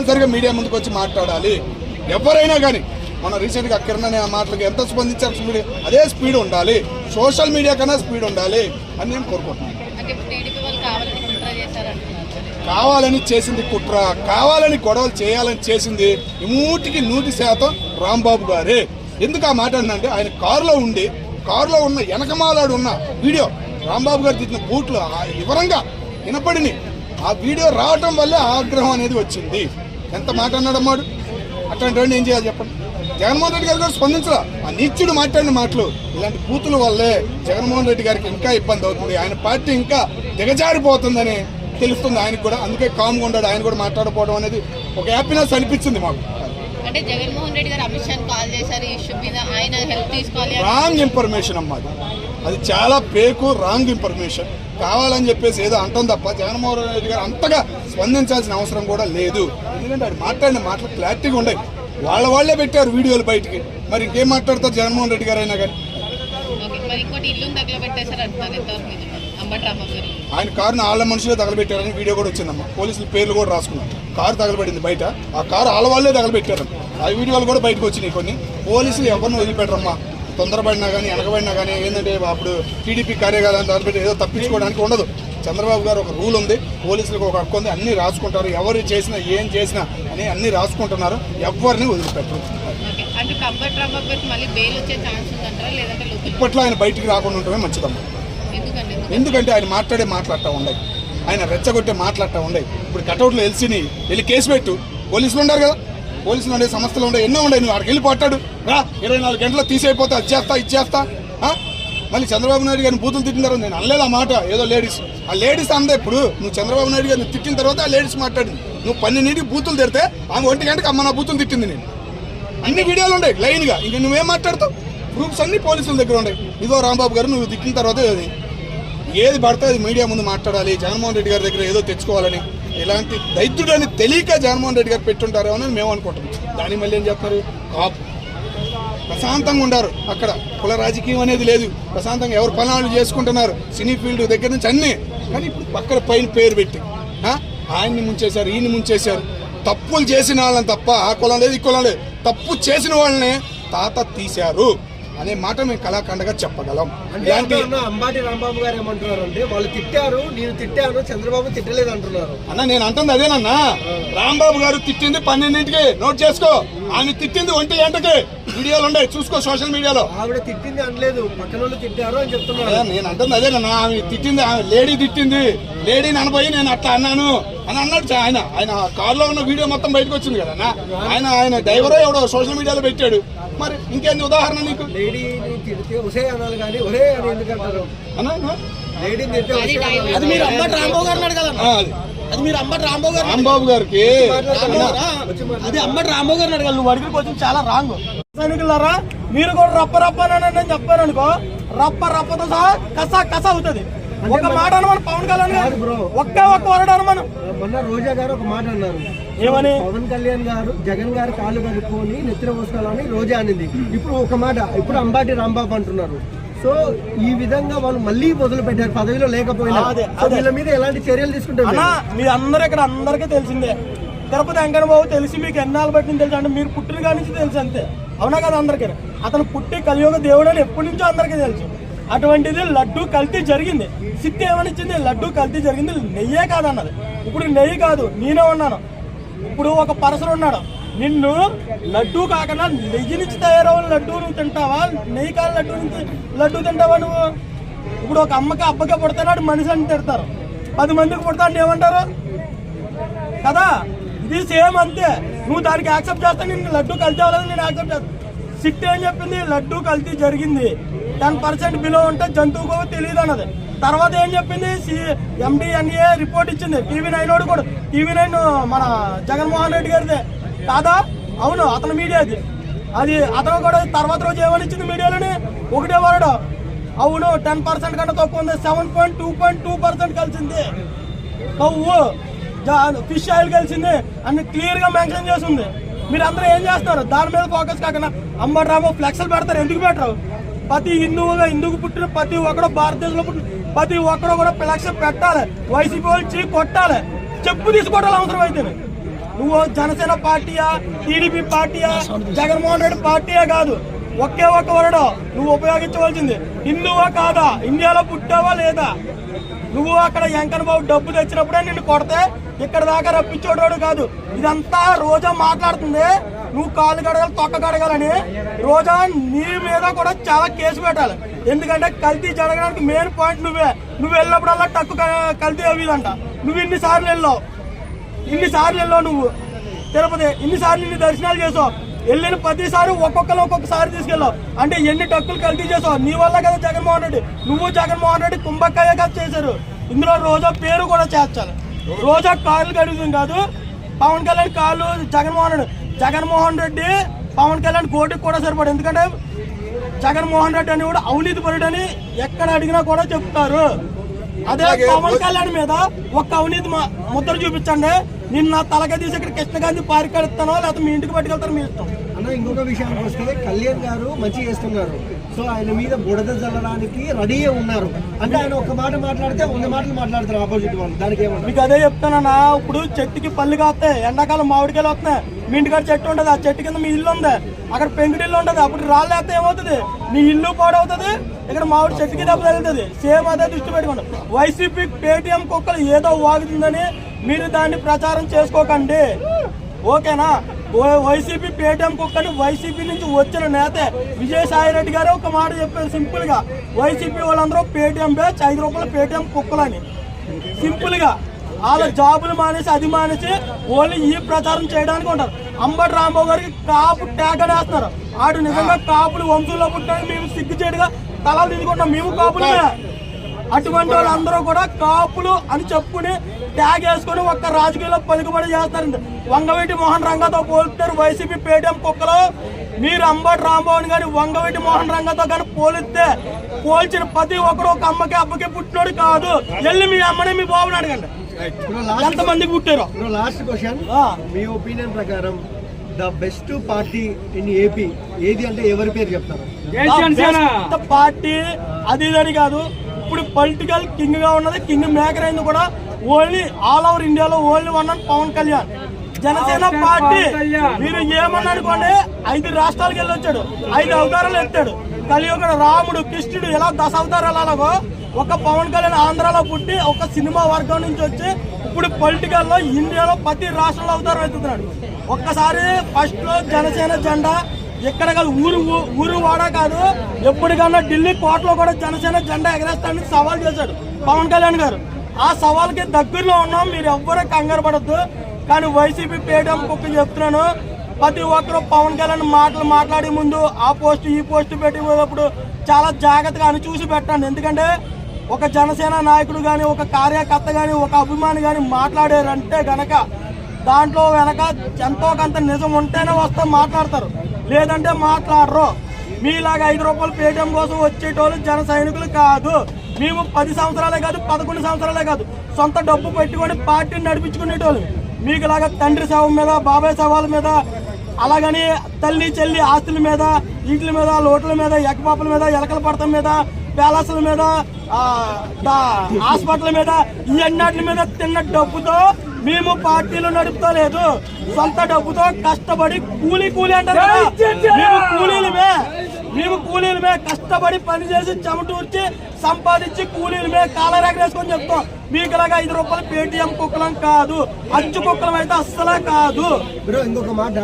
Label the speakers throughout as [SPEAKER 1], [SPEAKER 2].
[SPEAKER 1] కంపల్సరిగా మీడియా ముందుకు వచ్చి మాట్లాడాలి. ఎవరైనా కానీ మన రీసెంట్గా కిరణ్ అనే మాటలకు ఎంత స్పందించారు, స్పీడ్ అదే స్పీడ్ ఉండాలి, సోషల్ మీడియా కన్నా స్పీడ్ ఉండాలి అని నేను కోరుకుంటున్నాను. కావాలని చేసింది కుట్ర, కావాలని గొడవలు చేయాలని చేసింది 100% రాంబాబు గారే. ఎందుకు ఆ మాట అంటే ఆయన కారులో ఉన్న వెనకమాలాడు ఉన్న వీడియో రాంబాబు గారు తీసిన బూట్లు వివరంగా వినపడిని. ఆ వీడియో రావటం వల్లే ఆగ్రహం అనేది వచ్చింది. ఎంత మాట అన్నాడమ్మాడు, అట్లాంటి ఏం చేయాలి చెప్పండి. జగన్మోహన్ రెడ్డి గారు కూడా స్పందించరా. ఆ నీచుడు మాట్లాడిన మాటలు, ఇలాంటి బూతుల వల్లే జగన్మోహన్ రెడ్డి గారికి ఇంకా ఇబ్బంది అవుతుంది, ఆయన పార్టీ ఇంకా దిగజారిపోతుందని తెలుస్తుంది ఆయనకు కూడా. అందుకే కామ్గా ఉన్నాడు. ఆయన కూడా మాట్లాడకపోవడం అనేది ఒక హ్యాపీనెస్ అనిపించింది మాకు.
[SPEAKER 2] అంటే జగన్మోహన్ రెడ్డి గారు అమిత్ షాని కాల్ చేశారు ఈ ఇష్యూ మీద, ఆయన హెల్ప్ తీసుకోవాలి.
[SPEAKER 1] రాంగ్ ఇన్ఫర్మేషన్ అమ్మా, అది చాలా ఫేక్ రాంగ్ ఇన్ఫర్మేషన్. కావాలని చెప్పేసి ఏదో అంటాం తప్ప జగన్మోహన్ రెడ్డి గారు అంతగా స్పందించాల్సిన అవసరం కూడా లేదు. ఎందుకంటే అది మాట్లాడిన మాటలు క్లారిటీగా ఉన్నాయి. వాళ్ళే పెట్టారు వీడియోలు బయటికి, మరి ఇంకేం మాట్లాడతారు జగన్మోహన్ రెడ్డి గారు అయినా కానీ. ఆయన కారును వాళ్ళ మనుషులే తగలబెట్టారని వీడియో కూడా వచ్చిందమ్మా. పోలీసులు పేర్లు కూడా రాసుకున్నారు. కారు తగలబెట్టింది బయట, ఆ కారు వాళ్ళే తగలబెట్టారు. ఆ వీడియోలు కూడా బయటకు వచ్చినాయి కొన్ని. పోలీసులు ఎవరిని వదిలిపెట్టరమ్మా, తొందరపడినా కానీ వెనకబడినా కానీ. ఏంటంటే అప్పుడు టీడీపీ కార్యక్రమాలను తగలబెట్టి ఏదో తప్పించుకోవడానికి ఉండదు. చంద్రబాబు గారు ఒక రూల్ ఉంది, పోలీసులకు ఒక హక్కు ఉంది, అన్ని రాసుకుంటారు. ఎవరు చేసినా ఏం చేసినా అని అన్ని రాసుకుంటున్నారు, ఎవరిని వదిలిపెట్టరు. ఇప్పట్లో ఆయన బయటికి రాకుండా ఉండటమే మంచిదమ్మా. ఎందుకంటే ఆయన మాట్లాడతా ఉన్నాయి, ఆయన రెచ్చగొట్టే మాట్లాడతా ఉన్నాయి. ఇప్పుడు కటౌట్లో వెళ్ళి కేసు పెట్టు, పోలీసులు ఉన్నారు కదా, పోలీసులు ఉండే సంస్థలు ఉండే ఎన్నో ఉన్నాయి. నువ్వు అక్కడికి వెళ్ళి పట్టాడు రా, 24 గంటల్లో తీసేయిపోతా, అది చేస్తా. మళ్ళీ చంద్రబాబు నాయుడు గారిని బూతులు తిట్టిన తర్వాత నేను అనలేదు ఆ మాట. ఏదో ఆ లేడీస్ అందే. ఇప్పుడు నువ్వు చంద్రబాబు నాయుడు గారిని తిట్టిన తర్వాత ఆ లేడీస్ మాట్లాడింది. నువ్వు 12 బూతులు తిడితే ఆమె 1 గంటకి అమ్మ నా బూతులు తిట్టింది. నేను అన్ని వీడియోలు ఉన్నాయి లైన్గా. ఇంక నువ్వేం మాట్లాడతావు? ప్రూఫ్స్ అన్ని పోలీసుల దగ్గర ఉన్నాయి. ఇదో రాంబాబు గారు నువ్వు తిట్టిన తర్వాత ఏది పడితే అది మీడియా ముందు మాట్లాడాలి, జగన్మోహన్ రెడ్డి గారి దగ్గర ఏదో తెచ్చుకోవాలని, ఇలాంటి దైత్యుడని తెలియక జగన్మోహన్ రెడ్డి గారు పెట్టుంటారో అని మేము అనుకుంటున్నాం. దాని మళ్ళీ ఏం చెప్తున్నారు, కాపు ప్రశాంతంగా ఉండారు అక్కడ, కుల రాజకీయం అనేది లేదు, ప్రశాంతంగా ఎవరు పనులు చేసుకుంటున్నారు, సినీ ఫీల్డ్ దగ్గర నుంచి అన్నీ. కానీ ఇప్పుడు పక్కన పైన పేరు పెట్టి ఆయన్ని ముంచేశారు, ఈయన్ని ముంచేశారు. తప్పులు చేసిన వాళ్ళని తప్ప ఆ కులం లేదు ఈ కులం లేదు, తప్పు చేసిన వాళ్ళని తాత తీశారు అనే మాట మేము కళాఖండగా చెప్పగలం.
[SPEAKER 3] అంబాటి రాంబాబు గారు ఏమంటున్నారు అంటే వాళ్ళు తిట్టారు, నేను తిట్టాను, చంద్రబాబు తిట్టలేదు అంటున్నారు.
[SPEAKER 1] అన్న నేను అంటుంది అదేనన్నా, రాంబాబు గారు తిట్టింది 12ంటికి నోట్ చేసుకో, ఆయన తిట్టింది 1 గంటకి. వీడియోలు ఉన్నాయి చూసుకో సోషల్ మీడియాలో.
[SPEAKER 3] ఆవిడ తిట్టింది అనలేదు, పక్కన వాళ్ళు తిట్టారు అని చెప్తున్నారు.
[SPEAKER 1] నేను అంటుంది అదేనన్నా, ఆమె తిట్టింది, లేడీ తిట్టింది, లేడీని అనబోయి నేను అట్లా అన్నాను అని అన్నాడు. ఆయన కారులో ఉన్న వీడియో మొత్తం బయటకు వచ్చింది కదన్నా. ఆయన డ్రైవరే ఎవడో సోషల్ మీడియాలో పెట్టాడు. మరి ఇంకేంది ఉదాహరణ నీకు? రాంబాబు గారికి
[SPEAKER 4] అది అంబటి రాంబాబు గారిని అడగాలి. నువ్వు అడిగిన క్వశ్చన్ చాలా రాంగ్. సైనికులారా మీరు కూడా రప్పని చెప్పారు అనుకో, రప్పతో సహా కస అవుతుంది. ఒక మాట అనమని పవన్ కళ్యాణ్ గారు ఒక్క వరడు అనమను.
[SPEAKER 3] మొన్న రోజా గారు ఒక మాట అన్నారు,
[SPEAKER 4] ఏమని?
[SPEAKER 3] పవన్ కళ్యాణ్ గారు జగన్ గారు కాళ్ళు కడుక్కొని నెత్తిన పోసుకోవాలని రోజా అనింది. ఇప్పుడు ఒక మాట, ఇప్పుడు అంబాటి రాంబాబు అంటున్నారు. సో ఈ విధంగా వాళ్ళు మళ్ళీ మొదలు పెట్టారు పదవిలో లేకపోయినా. వీళ్ళ మీద ఎలాంటి చర్యలు తీసుకుంటారు?
[SPEAKER 4] మీ అందరూ ఇక్కడ అందరికీ తెలిసిందే. తిరుపతి వెంకన్న బాబు తెలిసి మీకు ఎన్నాళ్ళు బట్టి తెలుసు అంటే మీరు పుట్టిన కాడి నుంచి తెలుసు అంతే, అవునా కదా? అందరికీ అతను పుట్టి కలియుగ దేవుడు అని ఎప్పటి నుంచో అందరికీ తెలుసు. అటువంటిది లడ్డూ కల్తీ జరిగింది. సిద్ధి ఏమనిచ్చింది? లడ్డూ కల్తీ జరిగింది, నెయ్యే కాదన్నది. ఇప్పుడు నెయ్యి కాదు, నేనే ఉన్నాను. ఇప్పుడు ఒక పరసరు ఉన్నాడు, నిన్ను లడ్డూ కాకుండా నెయ్యి నుంచి తయారవ్వాలి లడ్డూ నువ్వు తింటావా, నెయ్యి కాదు లడ్డూ తింటావా నువ్వు? ఇప్పుడు ఒక అమ్మకి అబ్బగా పుడతాడు మనిషి అని తిడతారు, 10 మందికి పుడతాడు ఏమంటారు కదా? ఇది సేమ్ అంతే. నువ్వు దానికి యాక్సెప్ట్ చేస్తా, నేను లడ్డూ కల్తీ అవ్వలేదు నేను యాక్సెప్ట్ చేస్తాను. సిట్ ఏం చెప్పింది? లడ్డూ కల్తీ జరిగింది, 10% బిలో ఉంటే జంతువుకో తెలియదు అన్నది. తర్వాత ఏం చెప్పింది? MDNA రిపోర్ట్ ఇచ్చింది. TV9 కూడా, TV9 మన జగన్మోహన్ రెడ్డి గారిదే కాదా? అవును, అతని మీడియాది. అది అతను కూడా తర్వాత రోజు ఏమని ఇచ్చింది మీడియాలోనే? ఒకటే వరడు, అవును 10% కంటే తక్కువ ఉంది, 7.2% కలిసింది. కొవ్వు ఫిష్ ఆయిల్ కలిసింది అని క్లియర్ గా మెన్షన్ చేసింది. మీరు అందరూ ఏం చేస్తారు? దాని మీద ఫోకస్ కాకుండా అంబటి రాంబాబు ఫ్లెక్స్లు పెడతారు. ఎందుకు పెట్టరు? ప్రతి హిందువుకు పుట్టిన ప్రతి ఒక్కడు, భారతదేశంలో పుట్టిన ప్రతి ఒక్కడు కూడా ఫ్లెక్స్ పెట్టాలి. వైసీపీ వాళ్ళు కొట్టాలి, చెప్పు తీసుకోవడాలి అవసరం అయితే. నువ్వు జనసేన పార్టీయా, టీడీపీ పార్టీయా, జగన్మోహన్ రెడ్డి పార్టీయా కాదు, ఒకే ఒక్క వర్డ్ నువ్వు ఉపయోగించవలసింది. హిందువా కాదా, ఇండియాలో పుట్టావా లేదా? నువ్వు అక్కడ వెంకన్న బాబు డబ్బు తెచ్చినప్పుడే నిన్ను కొడితే ఇక్కడ దాకా రప్పించోడు కాదు. ఇదంతా రోజా మాట్లాడుతుంది. నువ్వు కాళ్ళు కడగాలి, తొక్క కడగాలని. రోజా నీ మీద కూడా చాలా కేసు పెట్టాలి. ఎందుకంటే కల్తీ జరగడానికి మెయిన్ పాయింట్ నువ్వే. నువ్వు వెళ్ళినప్పుడల్లా టక్కు కల్తీ అవ్వదంట. నువ్వు ఇన్నిసార్లు వెళ్ళావు నువ్వు తిరుపతి, ఇన్నిసార్లు ఇన్ని దర్శనాలు చేసావు. వెళ్ళిన ప్రతిసారి ఒక్కొక్కసారి తీసుకెళ్ళావు. అంటే ఎన్ని టక్కులు కల్తీ చేసావు. నీ వల్ల కదా జగన్మోహన్ రెడ్డి, నువ్వు జగన్మోహన్ రెడ్డి కుంభకాయ కదా చేశారు. ఇందులో రోజా పేరు కూడా చేర్చాలి. రోజా కాళ్ళు కడుగుతుంది కాదు, పవన్ కళ్యాణ్ కాళ్ళు జగన్మోహన్ రెడ్డి పవన్ కళ్యాణ్ కోటికి కూడా సరిపడు. ఎందుకంటే జగన్మోహన్ రెడ్డి అని కూడా అవినీతి పరుడని ఎక్కడ అడిగినా కూడా చెప్తారు. అదే పవన్ కళ్యాణ్ మీద ఒక్క అవినీతి ముద్ర చూపించండి, నిన్న తలగా తీసి ఇక్కడ కృష్ణగాంధీ పార్క్ కడుతానో లేకపోతే మీ ఇంటికి పట్టుకెళ్తారో మీ ఇష్టం.
[SPEAKER 3] అన్న ఇంకొక విషయానికి వస్తే కళ్యాణ్ గారు మంచి చేస్తున్నారు. సో ఆయన మీద బుడద చల్లడానికి రెడీగా ఉన్నారు. అంటే ఆయన ఒక మాట మాట్లాడితే 100 మాటలు మాట్లాడతారు ఆపోజిట్ వాళ్ళు. దానికి ఏమన్నా
[SPEAKER 4] మీకు అదే చెప్తానన్నా. ఇప్పుడు చెట్టుకి పళ్ళు కాస్తాయి, ఎండాకాలం మామిడికాయలు వస్తున్నాయి. మీ ఇంటికాడ చెట్టు ఉంటుంది, ఆ చెట్టు కింద మీ ఇల్లు ఉంది, అక్కడ పెంకుటిల్లు ఉంటుంది. అప్పుడు రాళ్ళు వేస్తే ఏమవుతుంది, నీ ఇల్లు పాడవుతుంది, ఇక్కడ మామిడి చెట్టుకి దెబ్బ తగులుతుంది. సేమ్ అదే దృష్టి పెట్టుకోండి. వైసీపీ పేటీఎం కుక్కలు ఏదో వాగుతుందని మీరు దాన్ని ప్రచారం చేసుకోకండి, ఓకేనా? వైసీపీ పేటీఎం కుక్కని వైసీపీ నుంచి వచ్చిన నేత విజయసాయి రెడ్డి గారు ఒక మాట చెప్పారు సింపుల్ గా. వైసీపీ వాళ్ళందరూ పేటీఎం బ్యాచ్, 5 రూపాయల పేటీఎం కుక్కలని సింపుల్ గా వాళ్ళ జాబులు మానేసి అది మానేసి ఓన్లీ ఈ ప్రచారం చేయడానికి ఉంటారు. అంబటి రాంబాబు గారికి కాపు ట్యాగ్ అని వేస్తున్నారు. ఆడు నిజంగా కాపులు వంశంలో పుట్టాక మేము సిగ్గుచేటుగా తలాలు తీసుకుంటాం, మేము కాపులమే. అటువంటి వాళ్ళందరూ కూడా కాపులు అని చెప్పుకుని ట్యాగ్ వేసుకుని ఒక్క రాజకీయాల్లో పలుకుబడి చేస్తారు. వంగవీటి మోహన్ రంగతో పోలుస్తారు వైసీపీ పేటీఎం కుక్కలు. మీరు అంబటి రాంబాబుని కానీ వంగవీటి మోహన్ రంగతో కానీ పోల్చిన ప్రతి ఒక్కరు ఒక అమ్మకి అబ్బకి పుట్టినోడు కాదు. వెళ్ళి మీ అమ్మని మీ బాబుని అడగండి ఎంత మందికి పుట్టారో.
[SPEAKER 3] లాస్ట్ క్వశ్చన్, మీ ఒపీనియన్ ప్రకారం the best party in AP ఏది అంటే ఎవరి పేరు చెప్తారు?
[SPEAKER 4] పార్టీ అది ఇదని కాదు. ఇప్పుడు పొలిటికల్ కింగ్ గా ఉన్నది, కింగ్ మేకర్ అయింది కూడా ఓన్లీ ఆల్ ఓవర్ ఇండియాలో only one Pawan Kalyan. Janasena party మీరు ఏమన్నా అనుకోండి, 5 రాష్ట్రాలకు వెళ్ళి వచ్చాడు, 5 అవతారాలు ఎత్తాడు. కలియుగ రాముడు, కృష్ణుడు ఇలా 10 అవతారాలు అలాగో ఒక పవన్ కళ్యాణ్ ఆంధ్రాలో పుట్టి ఒక సినిమా వర్గం నుంచి వచ్చి ఇప్పుడు పొలిటికల్ లో ఇండియాలో ప్రతి రాష్ట్రంలో అవతారం ఎత్తుతున్నాడు. ఒక్కసారి ఫస్ట్ లో జనసేన జెండా ఎక్కడ కాదు, ఊరు వాడా కాదు, ఎప్పటికన్నా ఢిల్లీ కోటలో కూడా జనసేన జెండా ఎగరేస్తానని సవాల్ చేశాడు పవన్ కళ్యాణ్ గారు. ఆ సవాల్కి దగ్గరలో ఉన్నాం, మీరు ఎవ్వరూ కంగారు పడద్దు. కానీ వైసీపీ పేటీఎం కుక్క చెప్తున్నాను, ప్రతి ఒక్కరు పవన్ కళ్యాణ్ మాట్లాడే ముందు ఆ పోస్ట్ ఈ పోస్ట్ పెట్టినప్పుడు చాలా జాగ్రత్తగా అని చూసి పెట్టండి. ఎందుకంటే ఒక జనసేన నాయకుడు కానీ, ఒక కార్యకర్త కానీ, ఒక అభిమాని కానీ మాట్లాడారంటే గనక దాంట్లో వెనక ఎంతో కొంత నిజం ఉంటేనే వస్తే మాట్లాడతారు, లేదంటే మాట్లాడరు. మీలాగా 5 రూపాయలు పేటీఎం కోసం వచ్చేటోళ్ళు జన సైనికులు కాదు. మేము 10 సంవత్సరాలే కాదు, 11 సంవత్సరాలే కాదు, సొంత డబ్బు పెట్టుకొని పార్టీని నడిపించుకునేటోళ్ళు. మీకులాగా తండ్రి శవం మీద, బాబాయ్ శవాల మీద, అలాగని తల్లి చెల్లి ఆస్తుల మీద, ఈట్ల మీద, లోట్ల మీద, ఎక్కపాపుల మీద, ఎలకల పడతం మీద, ప్యాలెస్ల మీద, హాస్పిటల్ మీద, ఈ అన్నిటి మీద తిన్న డబ్బుతో మేము పార్టీలు నడుపుతలేదు. సొంత డబ్బుతో కష్టపడి కూలీ అంటారు కదా, మేము కూలీలమే కష్టపడి పని చేసి చెమటూర్చి సంపాదించి కూలీలమే కాలరెగరేసుకొని చెప్తాం. మీకులాగా 5 రూపాయలు పేటీఎం కుక్కలం కాదు, అచ్చు కుక్కలం అయితే అస్సలే కాదు.
[SPEAKER 3] ఇంకొక మాట,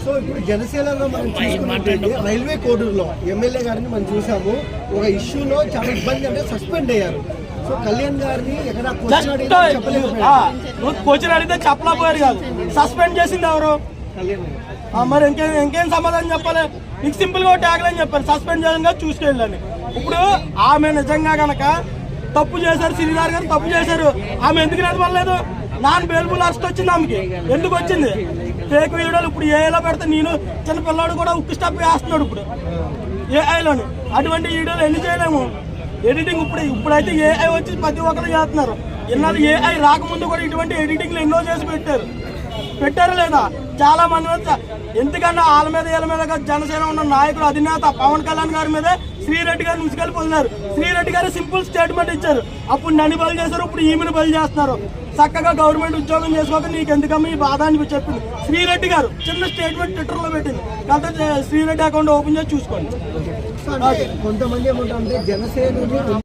[SPEAKER 3] సో ఇప్పుడు జనసేనలో మనం చూసుకున్నట్లయితే రైల్వే కోడూరులో ఎమ్మెల్యే గారిని మనం చూసాము. ఒక ఇష్యూలో చాలా ఇబ్బంది అంటే సస్పెండ్ అయ్యారు. సో కళ్యాణ్ గారిని ఎక్కడ క్వశ్చన్
[SPEAKER 4] అడిగితే చెప్పలేకపోయారు కాదు, సస్పెండ్ చేసింది ఎవరు?
[SPEAKER 3] కళ్యాణ్.
[SPEAKER 4] మరి ఇంకేం సమాధానం చెప్పాలి? నీకు సింపుల్ గా ట్యాగ్ అని చెప్పారు, సస్పెండ్ చేయడం చూసుకెళ్ళండి. ఇప్పుడు ఆమె నిజంగా గనక తప్పు చేశారు, శ్రీనాథ్ గారు తప్పు చేశారు, ఆమె ఎందుకు నిలబడలేదు? నాన్ బెయిలబుల్ అరెస్ట్ వచ్చింది ఆమెకి, ఎందుకు వచ్చింది? ఫేక్ వీడియోలు ఇప్పుడు ఏఐలో పెడితే నేను చిన్న పిల్లాడు కూడా ఉక్కు స్టాప్ వేస్తున్నాడు ఇప్పుడు ఏఐలోని. అటువంటి వీడియోలు ఎన్ని చేయలేము, ఎడిటింగ్ ఇప్పుడైతే ఏఐ వచ్చి ప్రతి ఒక్కరు చేస్తున్నారు. ఇన్నాళ్ళు ఏఐ రాకముందు కూడా ఇటువంటి ఎడిటింగ్లు ఎన్నో చేసి పెట్టారు లేదా? చాలా మంది ఎందుకన్నా వాళ్ళ మీద వీళ్ళ మీద జనసేన ఉన్న నాయకుడు అధినేత పవన్ కళ్యాణ్ గారి మీద శ్రీరెడ్డి గారు ముసుకెళ్ళిపోతున్నారు. శ్రీరెడ్డి గారు సింపుల్ స్టేట్మెంట్ ఇచ్చారు, అప్పుడు నన్ను బలి చేశారు, ఇప్పుడు ఈమెను బలి చేస్తున్నారు. చక్కగా గవర్నమెంట్ ఉద్యోగం చేసుకోక నీకు ఎందుకమ్మా ఈ బాధ అని చెప్పింది శ్రీరెడ్డి గారు. చిన్న స్టేట్మెంట్ ట్విట్టర్లో పెట్టింది. కాబట్టి శ్రీరెడ్డి అకౌంట్ ఓపెన్ చేసి చూసుకోండి.
[SPEAKER 3] కొంతమంది ఏమంటారంటే జనసేన